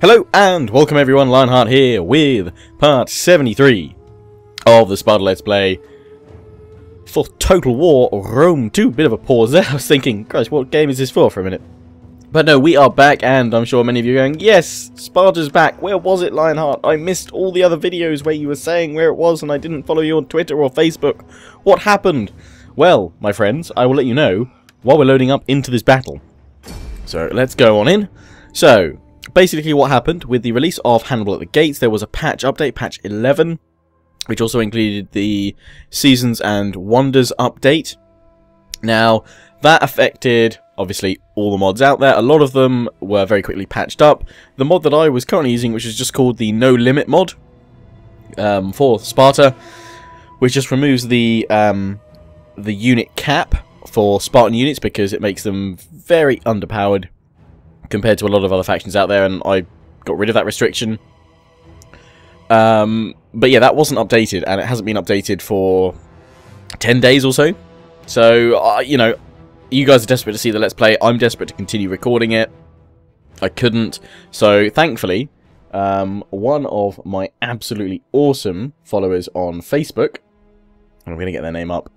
Hello and welcome everyone, Lionheart here with part 73 of the Sparta Let's Play for Total War Rome 2. Bit of a pause there, I was thinking, Christ, what game is this for a minute? But no, we are back and I'm sure many of you are going, yes, Sparta's back. Where was it, Lionheart? I missed all the other videos where you were saying where it was and I didn't follow you on Twitter or Facebook. What happened? Well, my friends, I will let you know while we're loading up into this battle. So let's go on in. So basically what happened with the release of Hannibal at the Gates, there was a patch update, patch 11, which also included the Seasons and Wonders update. Now, that affected, obviously, all the mods out there. A lot of them were very quickly patched up. The mod that I was currently using, which is just called the No Limit mod for Sparta, which just removes the unit cap for Spartan units because it makes them very underpowered compared to a lot of other factions out there, and I got rid of that restriction. But yeah, that wasn't updated, and it hasn't been updated for 10 days or so. So, you know, you guys are desperate to see the Let's Play. I'm desperate to continue recording it. I couldn't. So, thankfully, one of my absolutely awesome followers on Facebook, and I'm going to get their name up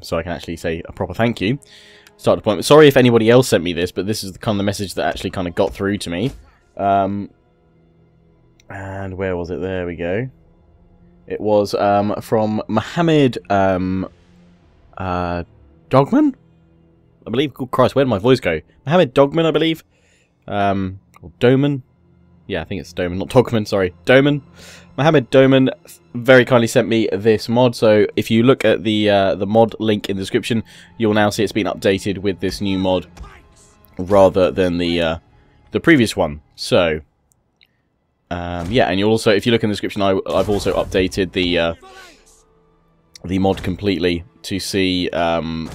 so I can actually say a proper thank you. Start deployment. Sorry if anybody else sent me this, but this is the kind of message that actually kind of got through to me. And where was it? There we go. It was from Mohammed Dogman, I believe. Oh, Christ, where did my voice go? Mohammed Dogman, I believe. Or Doman. Yeah, I think it's Doman, not Dogman. Sorry, Doman. Mohammed Doman very kindly sent me this mod, so if you look at the mod link in the description, you'll now see it's been updated with this new mod rather than the previous one. So yeah, and you'll also, if you look in the description, I've also updated the mod completely to see. I don't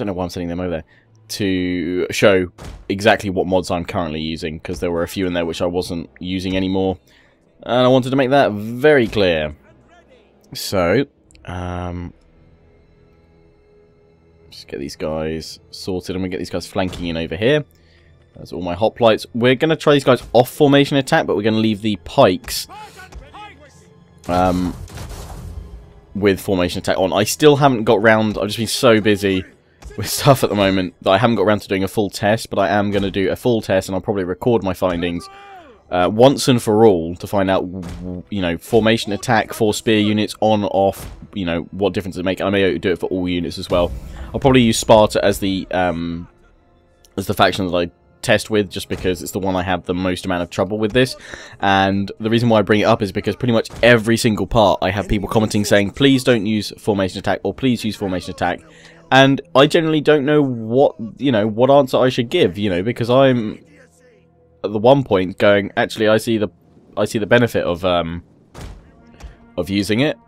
know why I'm sending them over there, to show exactly what mods I'm currently using, because there were a few in there which I wasn't using anymore. And I wanted to make that very clear. So, just get these guys sorted. I'm going to get these guys flanking in over here. That's all my hoplites. We're going to try these guys off formation attack, but we're going to leave the pikes with formation attack on. I still haven't got round. I've just been so busy with stuff at the moment that I haven't got around to doing a full test, but I am going to do a full test, and I'll probably record my findings once and for all to find out, you know, formation attack for spear units on, off, you know, what difference it makes. I may do it for all units as well. I'll probably use Sparta as the faction that I test with, just because it's the one I have the most amount of trouble with this. And the reason why I bring it up is because pretty much every single part I have people commenting saying, please don't use formation attack, or please use formation attack. And I generally don't know what, you know, what answer I should give, you know, because I'm at the one point going, actually, I see the benefit of using it,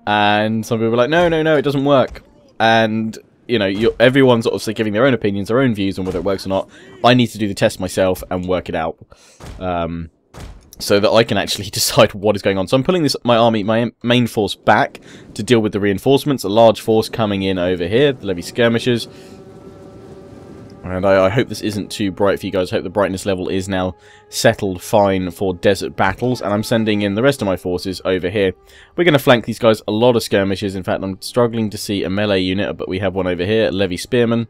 and some people are like, no, it doesn't work. And you know, everyone's sort of giving their own opinions, their own views on whether it works or not. I need to do the test myself and work it out, so that I can actually decide what is going on. So I'm pulling my army, my main force, back to deal with the reinforcements. A large force coming in over here, the levy skirmishers. And I hope this isn't too bright for you guys. I hope the brightness level is now settled fine for desert battles. And I'm sending in the rest of my forces over here. We're going to flank these guys. A lot of skirmishers. In fact, I'm struggling to see a melee unit, but we have one over here, Levy Spearmen.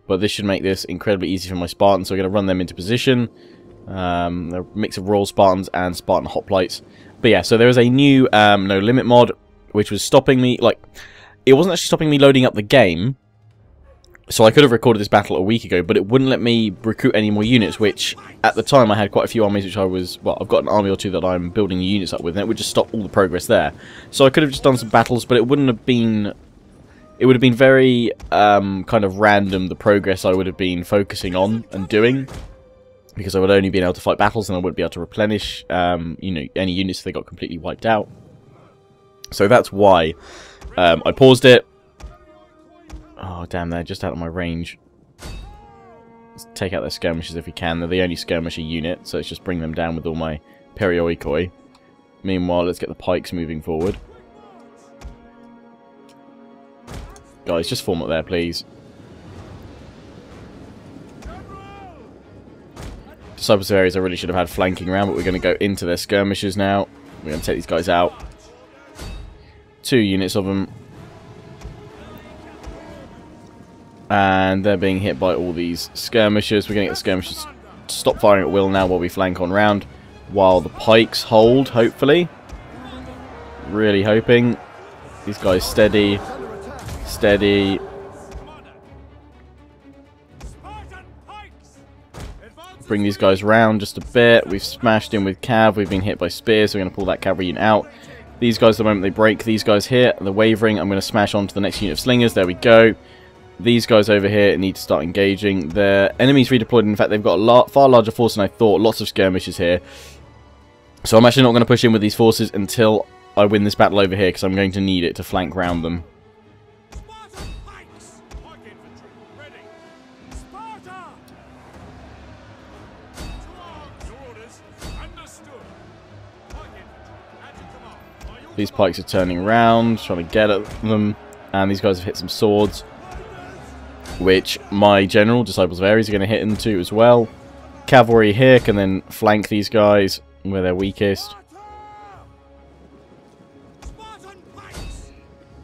But this should make this incredibly easy for my Spartans. So we're going to run them into position. They're a mix of Royal Spartans and Spartan Hoplites. But yeah, so there is a new No Limit mod, which was stopping me. Like, it wasn't actually stopping me loading up the game. So I could have recorded this battle a week ago, but it wouldn't let me recruit any more units, which at the time I had quite a few armies which I was, well, I've got an army or two that I'm building units up with, and it would just stop all the progress there. So I could have just done some battles, but it wouldn't have been, it would have been very kind of random, the progress I would have been focusing on and doing, because I would only be able to fight battles and I wouldn't be able to replenish, you know, any units if they got completely wiped out. So that's why I paused it. Oh, damn, they're just out of my range. Let's take out their skirmishers if we can. They're the only skirmisher unit, so let's just bring them down with all my perioikoi. Meanwhile, let's get the pikes moving forward. Guys, just form up there, please. Disciples of Ares I really should have had flanking around, but we're going to go into their skirmishers now. We're going to take these guys out. 2 units of them. And they're being hit by all these skirmishers. We're going to get the skirmishers to stop firing at will now while we flank on round. While the pikes hold, hopefully. Really hoping. These guys steady. Steady. Bring these guys round just a bit. We've smashed in with cav. We've been hit by spears, so we're going to pull that cavalry unit out. These guys, the moment they break, these guys here, they're wavering. I'm going to smash onto the next unit of slingers. There we go. These guys over here need to start engaging. Their enemies redeployed. In fact, they've got a far larger force than I thought. Lots of skirmishers here. So I'm actually not going to push in with these forces until I win this battle over here, because I'm going to need it to flank round them. These pikes are turning around, trying to get at them, and these guys have hit some swords, which my general, Disciples of Ares, are going to hit into as well. Cavalry here can then flank these guys where they're weakest.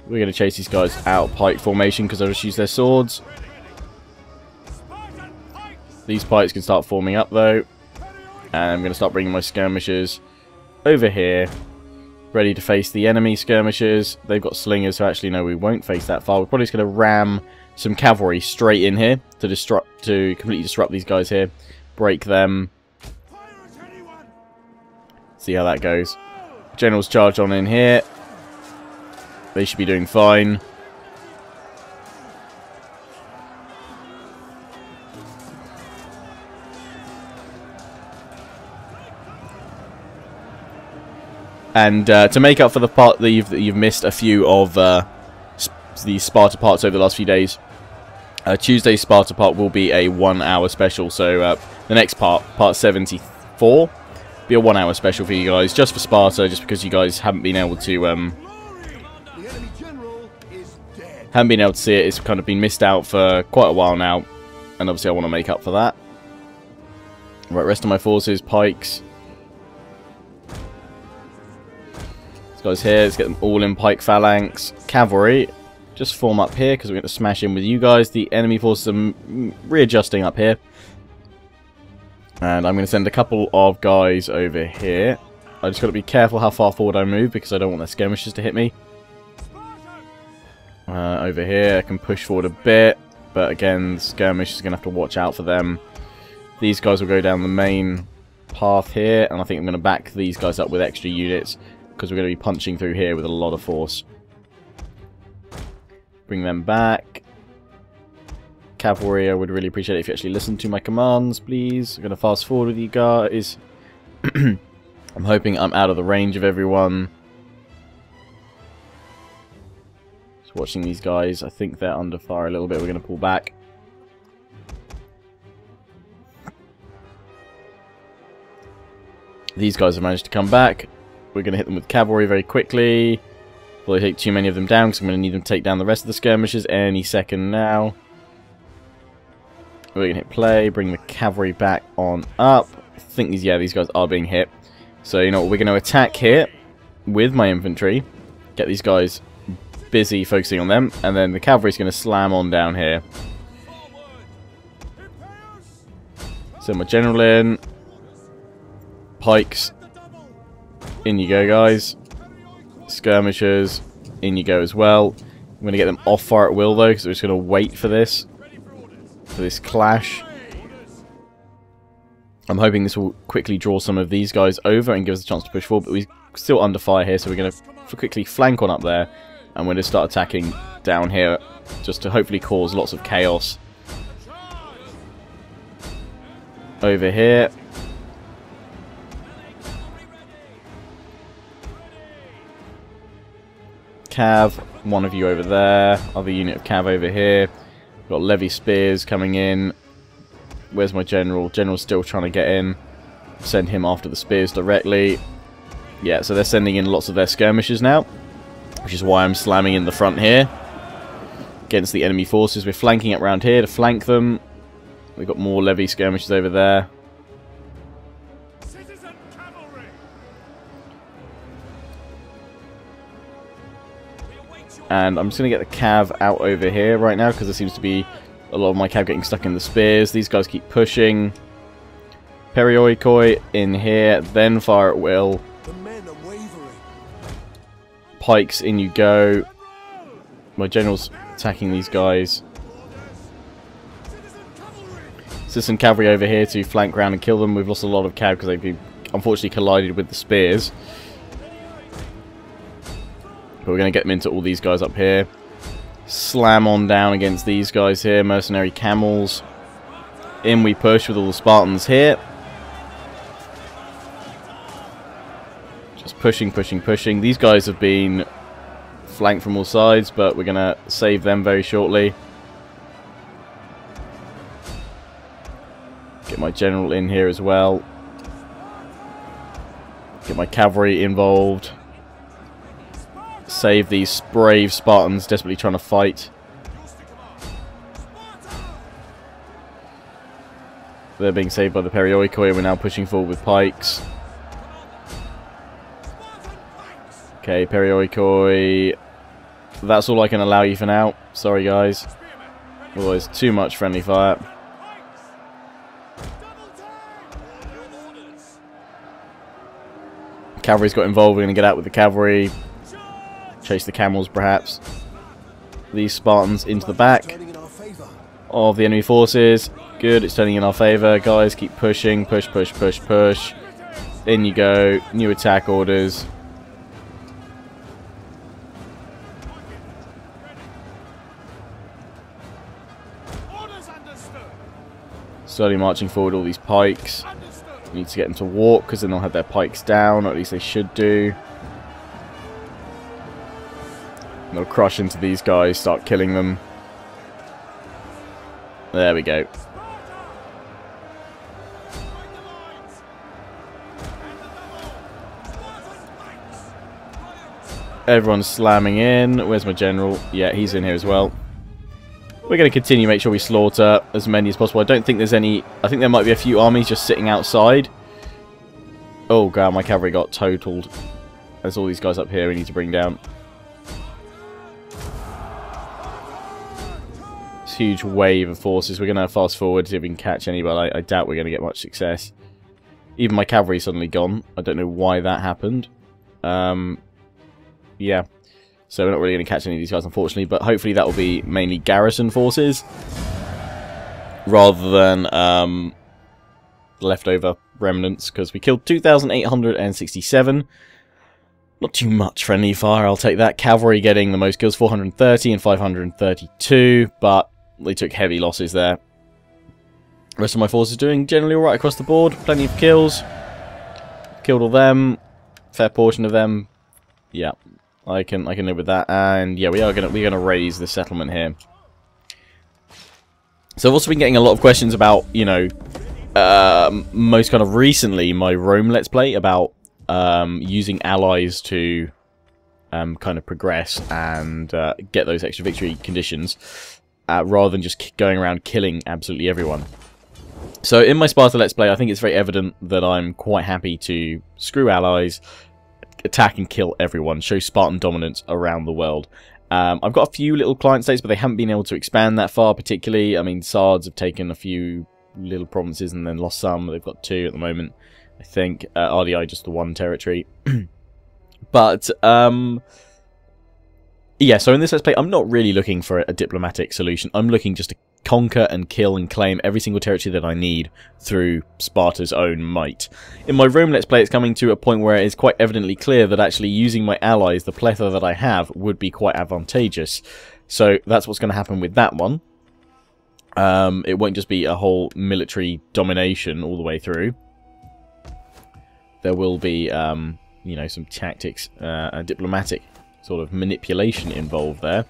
We're going to chase these guys out of pike formation because they'll just use their swords. These pikes can start forming up though, and I'm going to start bringing my skirmishers over here, ready to face the enemy skirmishers. They've got slingers, so actually no, we won't face that far. We're probably just going to ram some cavalry straight in here to completely disrupt these guys here, break them. See how that goes. Generals charge on in here. They should be doing fine. And to make up for the part that you've missed a few of the Sparta parts over the last few days, Tuesday's Sparta part will be a 1-hour special. So the next part, part 74, be a 1-hour special for you guys, just for Sparta, just because you guys haven't been able to see it. It's kind of been missed out for quite a while now, and obviously I want to make up for that. Right, rest of my forces, pikes. Guys here, let's get them all in pike phalanx. Cavalry, just form up here because we're going to smash in with you guys. The enemy forces are readjusting up here. And I'm going to send a couple of guys over here. I just got to be careful how far forward I move because I don't want their skirmishers to hit me. Over here, I can push forward a bit, but again, the skirmishers are going to have to watch out for them. These guys will go down the main path here, and I think I'm going to back these guys up with extra units, because we're going to be punching through here with a lot of force. Bring them back. Cavalry, I would really appreciate it if you actually listen to my commands, please. I'm going to fast forward with you guys. I'm hoping I'm out of the range of everyone. Just watching these guys. I think they're under fire a little bit. We're going to pull back. These guys have managed to come back. We're going to hit them with cavalry very quickly. Will I take too many of them down, because I'm going to need them to take down the rest of the skirmishers any second now. We're going to hit play, bring the cavalry back on up. I think these guys are being hit. So, you know what, we're going to attack here with my infantry. Get these guys busy focusing on them. And then the cavalry's going to slam on down here. Send my general in. Pikes. In you go, guys. Skirmishers, in you go as well. I'm going to get them off fire at will, though, because we're just going to wait for this clash. I'm hoping this will quickly draw some of these guys over and give us a chance to push forward, but we're still under fire here, so we're going to quickly flank on up there, and we're going to start attacking down here, just to hopefully cause lots of chaos. Over here. Cav, one of you over there, other unit of cav over here. Got levy spears coming in. Where's my general? General's still trying to get in. Send him after the spears directly. Yeah, so they're sending in lots of their skirmishers now, which is why I'm slamming in the front here against the enemy forces. We're flanking it around here to flank them. We've got more levy skirmishers over there. And I'm just going to get the cav out over here right now, because there seems to be a lot of my cav getting stuck in the spears. These guys keep pushing. Perioikoi in here, then fire at will. Pikes, in you go. My general's attacking these guys. Citizen cavalry over here to flank round and kill them. We've lost a lot of cav because they've unfortunately collided with the spears. But we're going to get them into all these guys up here. Slam on down against these guys here. Mercenary camels. In we push with all the Spartans here. Just pushing, pushing, pushing. These guys have been flanked from all sides, but we're going to save them very shortly. Get my general in here as well. Get my cavalry involved. Save these brave Spartans desperately trying to fight. They're being saved by the Perioikoi. We're now pushing forward with pikes. Okay, Perioikoi. That's all I can allow you for now. Sorry, guys. Otherwise, too much friendly fire. Cavalry's got involved. We're going to get out with the cavalry. Chase the camels, perhaps. These Spartans into the back of the enemy forces. Good, it's turning in our favour. Guys, keep pushing. Push, push, push, push. In you go. New attack orders. Slowly marching forward all these pikes. We need to get them to walk, because then they'll have their pikes down, or at least they should do. And they'll crush into these guys, start killing them. There we go. Everyone's slamming in. Where's my general? Yeah, he's in here as well. We're going to continue, make sure we slaughter as many as possible. I don't think there's any... I think there might be a few armies just sitting outside. Oh god, my cavalry got totaled. There's all these guys up here we need to bring down. This huge wave of forces. We're going to fast forward, see if we can catch any, but I doubt we're going to get much success. Even my cavalry suddenly gone. I don't know why that happened. Yeah. So we're not really going to catch any of these guys, unfortunately, but hopefully that will be mainly garrison forces rather than leftover remnants, because we killed 2,867. Not too much friendly fire, I'll take that. Cavalry getting the most kills, 430 and 532, but they took heavy losses there. The rest of my forces doing generally alright across the board. Plenty of kills. Killed all them. Fair portion of them. Yeah. I can live with that, and yeah, we're gonna raise the settlement here. So I've also been getting a lot of questions about, you know, most kind of recently my Rome Let's Play about using allies to kind of progress and get those extra victory conditions, rather than just going around killing absolutely everyone. So in my Sparta Let's Play, I think it's very evident that I'm quite happy to screw allies, attack and kill everyone, show Spartan dominance around the world. I've got a few little client states, but they haven't been able to expand that far particularly. I mean, Sards have taken a few little provinces and then lost some. They've got 2 at the moment, I think. RDI just the 1 territory. But, yeah, so in this Let's Play, I'm not really looking for a diplomatic solution. I'm looking just to conquer and kill and claim every single territory that I need through Sparta's own might. In my Rome Let's Play, it's coming to a point where it is quite evidently clear that actually using my allies, the plethora that I have, would be quite advantageous. So that's what's going to happen with that one. It won't just be a whole military domination all the way through. There will be, you know, some tactics, and diplomatic sort of manipulation involved there.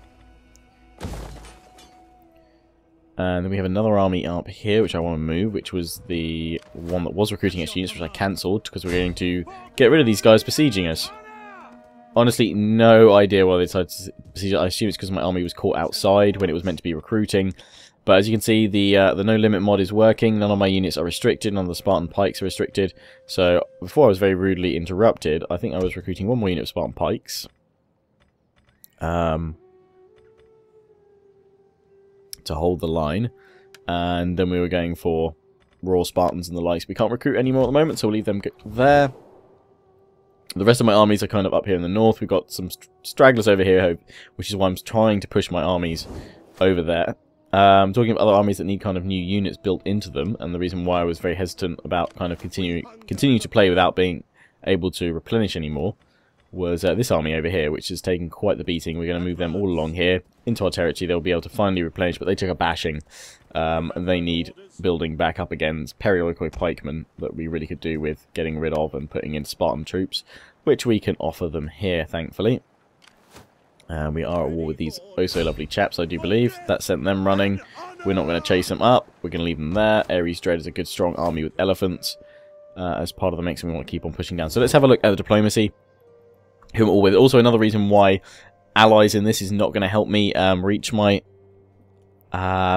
And then we have another army up here, which I want to move, which was the one that was recruiting extra units, which I cancelled, because we're going to get rid of these guys besieging us. Honestly, no idea why they decided to besiege. I assume it's because my army was caught outside when it was meant to be recruiting. But as you can see, the no limit mod is working. None of my units are restricted. None of the Spartan pikes are restricted. So before I was very rudely interrupted, I think I was recruiting one more unit of Spartan pikes. to hold the line. And then we were going for Royal Spartans and the likes. We can't recruit anymore at the moment, so we'll leave them there. The rest of my armies are kind of up here in the north. We've got some stragglers over here, which is why I'm trying to push my armies over there. Talking about other armies that need kind of new units built into them, and the reason why I was very hesitant about kind of continuing to play without being able to replenish anymore was this army over here, which has taken quite the beating. We're going to move them all along here into our territory. They'll be able to finally replenish, but they took a bashing, and they need building back up against Perioikoi pikemen that we really could do with getting rid of and putting in Spartan troops, which we can offer them here, thankfully. We are at war with these oh-so-lovely chaps, I do believe. That sent them running. We're not going to chase them up. We're going to leave them there. Ares Dread is a good, strong army with elephants as part of the mix, and we want to keep on pushing down. So let's have a look at the diplomacy. Who I'm all with. Also, another reason why allies in this is not going to help me reach my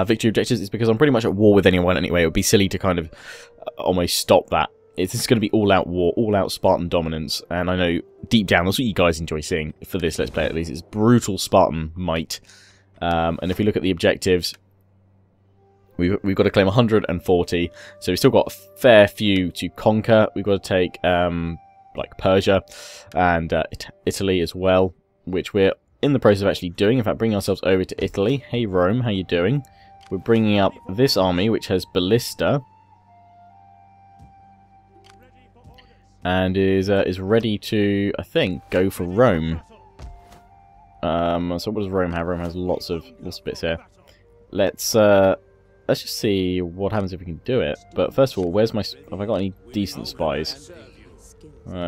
victory objectives is because I'm pretty much at war with anyone anyway. It would be silly to kind of almost stop that. This is going to be all-out war, all-out Spartan dominance, and I know deep down that's what you guys enjoy seeing for this Let's Play at least. It's brutal Spartan might. And if we look at the objectives, we've got to claim 140, so we've still got a fair few to conquer. We've got to take like Persia and Italy as well, which we're in the process of actually doing. In fact, bringing ourselves over to Italy. Hey Rome, how you doing? We're bringing up this army, which has ballista, and is ready to, I think, go for Rome. So what does Rome have? Rome has lots of bits here. Let's just see what happens if we can do it. But first of all, have I got any decent spies?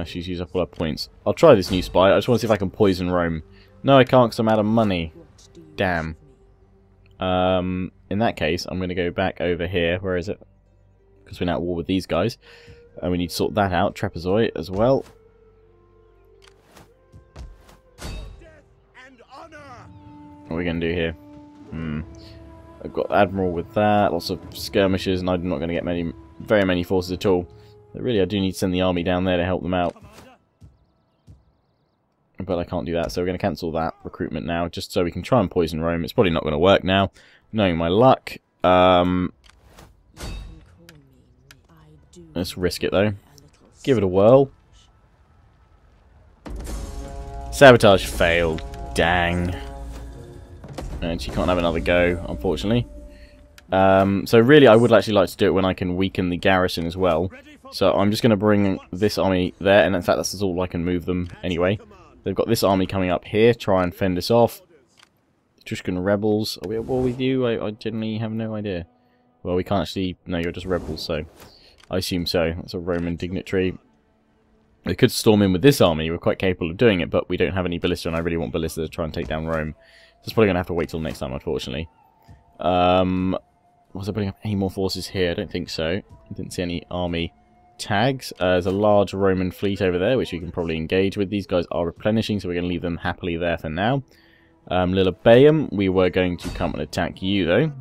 She's used up all her points. I'll try this new spy. I just want to see if I can poison Rome. No, I can't because I'm out of money. Damn. In that case, I'm going to go back over here. Where is it? Because we're now at war with these guys. And we need to sort that out. Trapezoid as well. What are we going to do here? I've got Admiral with that. Lots of skirmishes, and I'm not going to get very many forces at all. But really, I do need to send the army down there to help them out. But I can't do that, so we're going to cancel that recruitment now, just so we can try and poison Rome. It's probably not going to work now, knowing my luck. Let's risk it, though. Give it a whirl. Sabotage failed. Dang. And she can't have another go, unfortunately. So really, I would actually like to do it when I can weaken the garrison as well. So I'm just going to bring this army there, and in fact that's all I can move them anyway. They've got this army coming up here, try and fend us off. Etruscan rebels, are we at war with you? I genuinely have no idea. Well, we can't actually, no, you're just rebels, so I assume so. That's a Roman dignitary. We could storm in with this army, we're quite capable of doing it, but we don't have any ballista, and I really want ballista to try and take down Rome. So it's probably going to have to wait till next time, unfortunately. Was I putting up any more forces here? I don't think so. I didn't see any army tags. There's a large Roman fleet over there, which we can probably engage with. These guys are replenishing, so we're going to leave them happily there for now. Lilybaeum, we were going to come and attack you, though.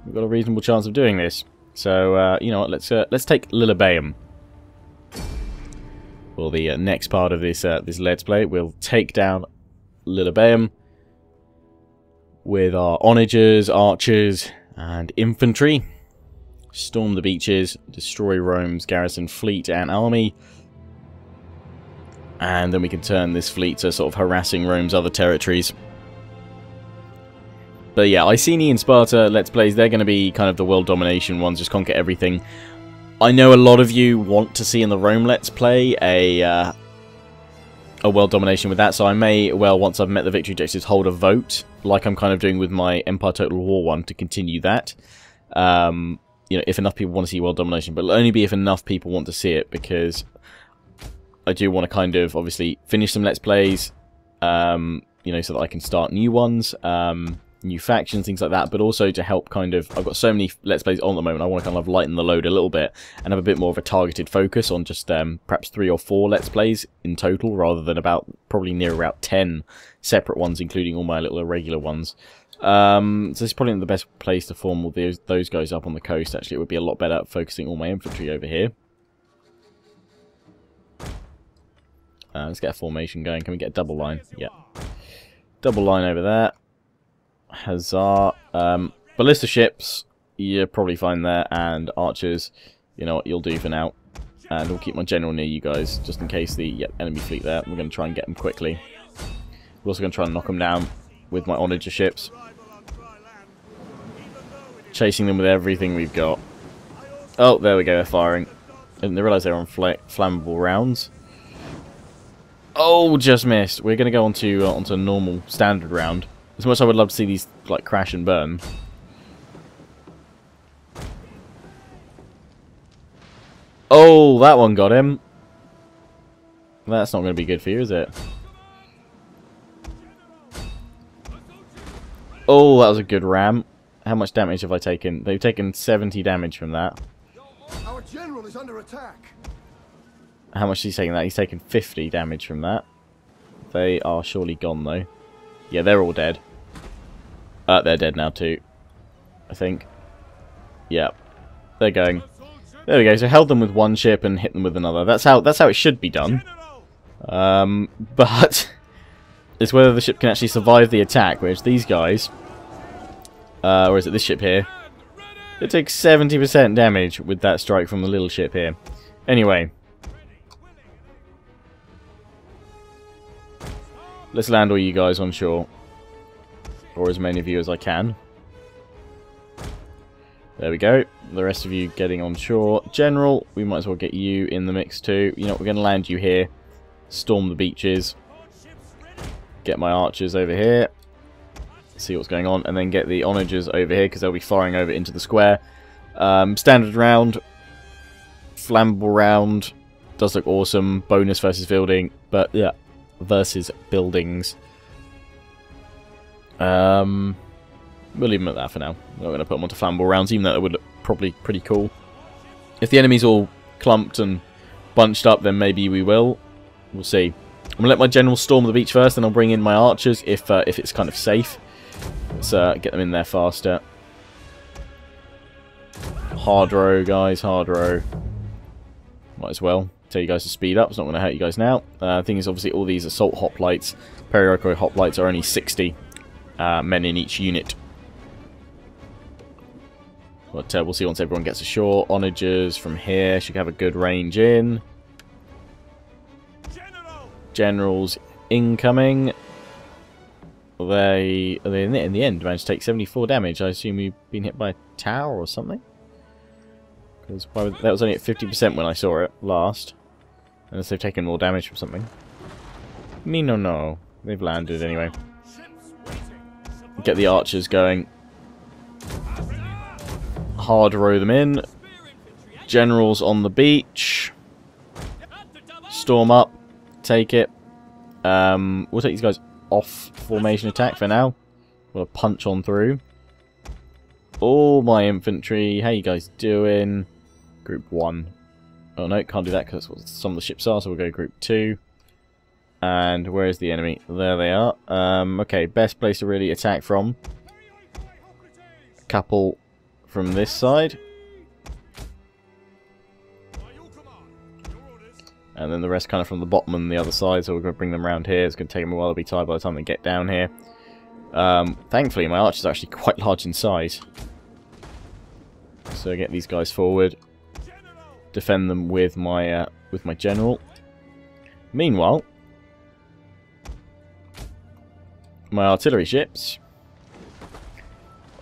We've got a reasonable chance of doing this. So, you know what, let's take Lilybaeum. For the next part of this this Let's Play, we'll take down Lilybaeum with our onagers, archers, and infantry. Storm the beaches, destroy Rome's garrison, fleet, and army. And then we can turn this fleet to sort of harassing Rome's other territories. But yeah, Iceni and Sparta Let's Plays, they're going to be kind of the world domination ones, just conquer everything. I know a lot of you want to see in the Rome Let's Play a world domination with that, so I may, well, once I've met the victory objectives, hold a vote, like I'm kind of doing with my Empire Total War one, to continue that. You know, if enough people want to see world domination, but it'll only be if enough people want to see it, because I do want to kind of, obviously, finish some Let's Plays, you know, so that I can start new ones, new factions, things like that, but also to help kind of, I've got so many Let's Plays on at the moment, I want to kind of lighten the load a little bit, and have a bit more of a targeted focus on just perhaps 3 or 4 Let's Plays in total, rather than probably near about 10 separate ones, including all my little irregular ones. So this is probably not the best place to form all those guys up on the coast. Actually, it would be a lot better focusing all my infantry over here. Let's get a formation going. Can we get a double line? Yeah. Double line over there. Huzzah. Ballista ships, you're probably fine there. And archers, you know what, you'll do for now. And we'll keep my general near you guys, just in case the enemy fleet there. We're going to try and get them quickly. We're also going to try and knock them down with my onager ships. Chasing them with everything we've got. Oh, there we go, they're firing. Didn't realise they were on flammable rounds. Oh, just missed. We're going to go onto a normal standard round. As much as I would love to see these like crash and burn. Oh, that one got him. That's not going to be good for you, is it? Oh, that was a good ram. How much damage have I taken? They've taken 70 damage from that. Our general is under attack. How much is he taking that? He's taken 50 damage from that. They are surely gone, though. Yeah, they're all dead. They're dead now, too. I think. Yeah. They're going. There we go. So held them with one ship and hit them with another. That's how it should be done. But it's whether the ship can actually survive the attack, whereas these guys... or is it this ship here? It takes 70% damage with that strike from the little ship here. Anyway. Let's land all you guys on shore. Or as many of you as I can. There we go. The rest of you getting on shore. General, we might as well get you in the mix too. You know what, we're going to land you here. Storm the beaches. Get my archers over here. See what's going on. And then get the onagers over here because they'll be firing over into the square. Standard round. Flammable round. Does look awesome. Bonus versus building. But yeah. Versus buildings. We'll leave them at that for now. We're not going to put them onto flammable rounds, even though it would look probably pretty cool. If the enemy's all clumped and bunched up, then maybe we will. We'll see. I'm going to let my general storm the beach first, then I'll bring in my archers if it's kind of safe. Let's get them in there faster. Hard row, guys, hard row. Might as well tell you guys to speed up. It's not going to hurt you guys now. The thing is, obviously, all these assault hoplites, Periroco hoplites, are only 60 men in each unit. But we'll see once everyone gets ashore. Onagers from here should have a good range in. Generals incoming. They in the end managed to take 74 damage. I assume you've been hit by a tower or something. Because that was only at 50% when I saw it last. Unless they've taken more damage from something. Me no. They've landed anyway. Get the archers going. Hard row them in. Generals on the beach. Storm up. Take it. We'll take these guys off formation attack for now. We'll punch on through. All my infantry. How you guys doing? Group 1. Oh no, can't do that because that's what some of the ships are, so we'll go group 2. And where is the enemy? There they are. Okay, best place to really attack from. A couple from this side. And then the rest kind of from the bottom and the other side, so we're going to bring them around here. It's going to take them a while to be tired by the time they get down here. Thankfully, my archers are actually quite large in size. So get these guys forward. Defend them with my general. Meanwhile, my artillery ships.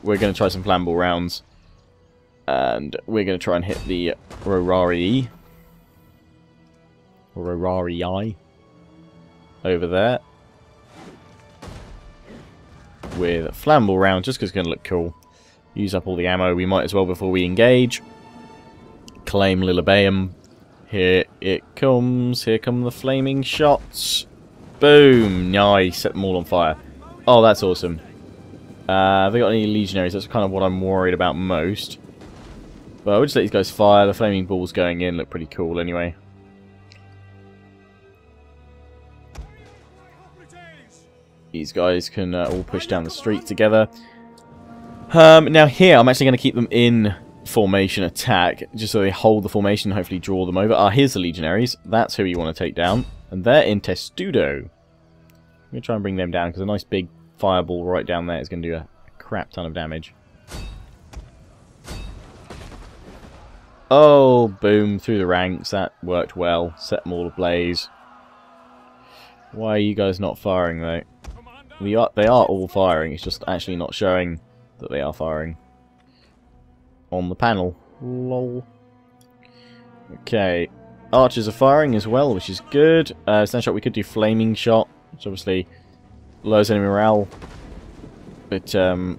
We're going to try some flammable rounds. And we're going to try and hit the Rorarii. Over there. With flammable rounds, just because it's going to look cool. Use up all the ammo we might as well before we engage. Claim Lilybaeum. Here it comes. Here come the flaming shots. Boom! Nice. Set them all on fire. Oh, that's awesome. Have they got any legionaries? That's kind of what I'm worried about most. But we'll just let these guys fire. The flaming balls going in look pretty cool anyway. These guys can all push down the street together. Now here, I'm actually going to keep them in formation attack, just so they hold the formation and hopefully draw them over. Here's the legionaries. That's who you want to take down. And they're in Testudo. I'm going to try and bring them down, because a nice big fireball right down there is going to do a crap ton of damage. Oh, boom, through the ranks. That worked well. Set them all ablaze. Why are you guys not firing, though? They are all firing, it's just actually not showing that they are firing on the panel. Lol. Okay. Archers are firing as well, which is good. Stand shot, we could do flaming shot, which obviously lowers enemy morale. But there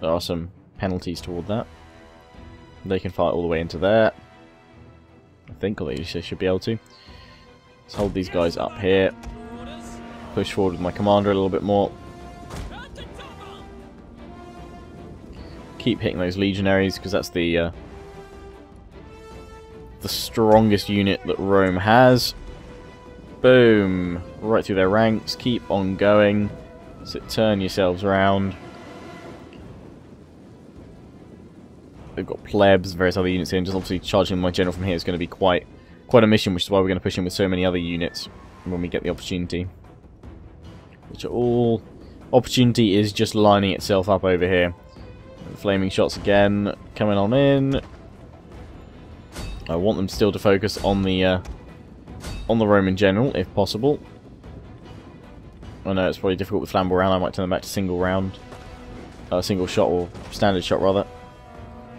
are some penalties toward that. They can fire all the way into there, I think, or they should be able to. Let's hold these guys up here. Push forward with my commander a little bit more. Keep hitting those legionaries, because that's the strongest unit that Rome has. Boom! Right through their ranks. Keep on going. So turn yourselves around. They've got plebs, various other units here, and just obviously charging my general from here is going to be quite a mission, which is why we're going to push in with so many other units when we get the opportunity. Which are all... Opportunity is just lining itself up over here. Flaming shots again, coming on in. I want them still to focus on the Roman general, if possible. I know it's probably difficult with flammable round. I might turn them back to single round. Single shot, or standard shot, rather.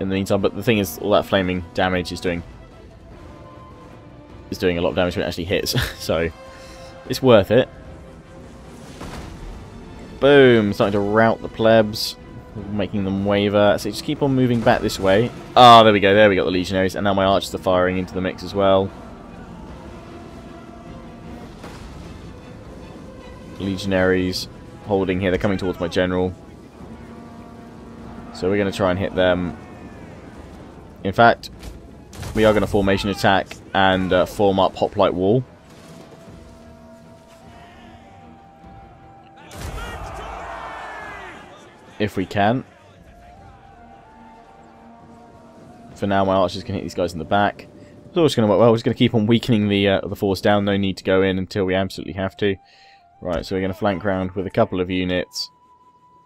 In the meantime, but the thing is, all that flaming damage is doing a lot of damage when it actually hits. So, it's worth it. Boom! Starting to rout the plebs. Making them waver. So just keep on moving back this way. Ah, there we go. There we got the legionaries. And now my archers are firing into the mix as well. Legionaries holding here. They're coming towards my general. So we're going to try and hit them. In fact, we are going to formation attack and form up hoplite wall. If we can. For now, my archers can hit these guys in the back. It's always going to work well. We're just going to keep on weakening the force down. No need to go in until we absolutely have to. Right, so we're going to flank round with a couple of units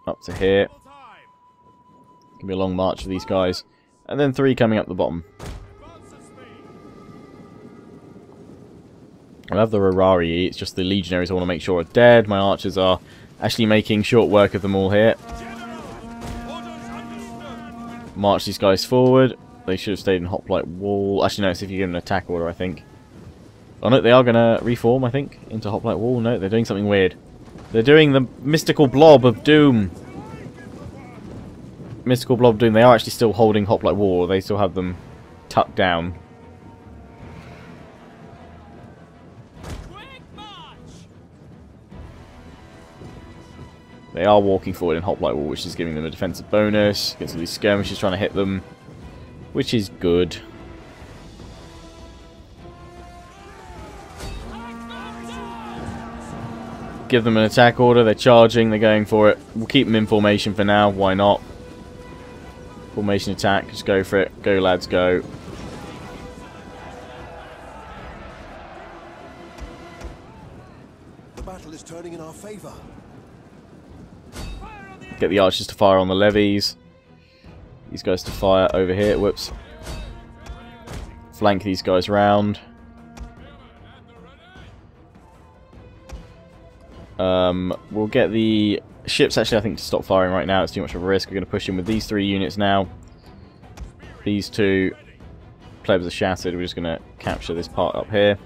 up to here. It's going to be a long march for these guys. And then 3 coming up the bottom. I have the Rurari. It's just the legionaries I want to make sure are dead. My archers are actually making short work of them all here. March these guys forward. They should have stayed in hoplite wall. Actually, no, it's if you give them an attack order, I think. Oh no, they are going to reform, I think, into hoplite wall. No, they're doing something weird. They're doing the mystical blob of doom. Mystical blob of doom. They are actually still holding hoplite wall. They still have them tucked down. They are walking forward in hoplite wall, which is giving them a defensive bonus against all these skirmishers trying to hit them, which is good. Give them an attack order. They're charging. They're going for it. We'll keep them in formation for now. Why not? Formation attack. Just go for it. Go, lads, go. The battle is turning in our favor. Get the archers to fire on the levies. These guys to fire over here. Whoops. Flank these guys round. We'll get the ships actually, I think, to stop firing right now. It's too much of a risk. We're going to push in with these 3 units now. These 2 plebs are shattered. We're just going to capture this part up here.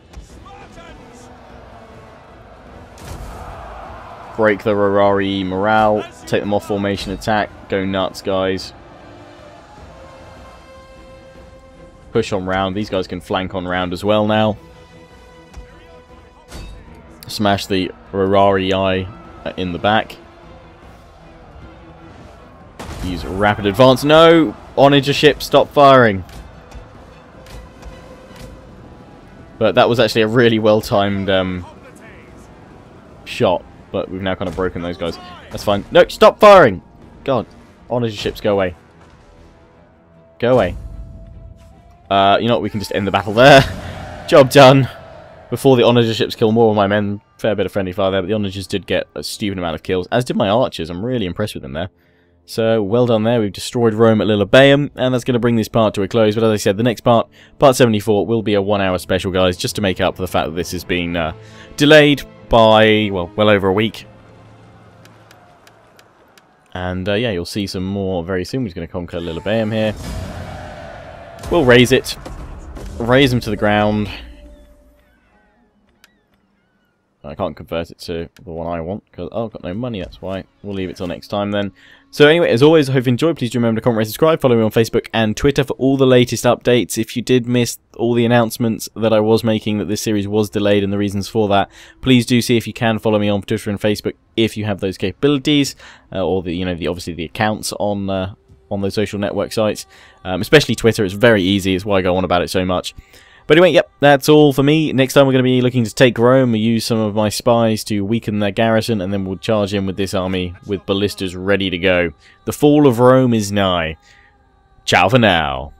Break the Rurari morale. Take them off formation attack. Go nuts, guys. Push on round. These guys can flank on round as well now. Smash the Rurari eye in the back. Use rapid advance. No! Onager ship, stop firing. But that was actually a really well-timed shot. But we've now kind of broken those guys. That's fine. No, stop firing! God. Onager ships, go away. Go away. You know what? We can just end the battle there. Job done. Before the Onager ships kill more of my men, fair bit of friendly fire there, but the Onagers did get a stupid amount of kills, as did my archers. I'm really impressed with them there. So, well done there. We've destroyed Rome at Lilybaeum, and that's going to bring this part to a close. But as I said, the next part, part 74, will be a 1-hour special, guys, just to make up for the fact that this has been delayed by, well over a week. And, yeah, you'll see some more very soon. We're just going to conquer Lilybaeum here. We'll raise it. Raise them to the ground. I can't convert it to the one I want, because I've got no money, that's why. We'll leave it till next time then. So anyway, as always, I hope you enjoyed. Please do remember to comment, rate, subscribe. Follow me on Facebook and Twitter for all the latest updates. If you did miss all the announcements that I was making that this series was delayed and the reasons for that, please do see if you can follow me on Twitter and Facebook if you have those capabilities, or the obviously the accounts on those social network sites. Especially Twitter, it's very easy. It's why I go on about it so much. But anyway, yep, that's all for me. Next time we're going to be looking to take Rome. We'll use some of my spies to weaken their garrison, and then we'll charge in with this army with ballistas ready to go. The fall of Rome is nigh. Ciao for now.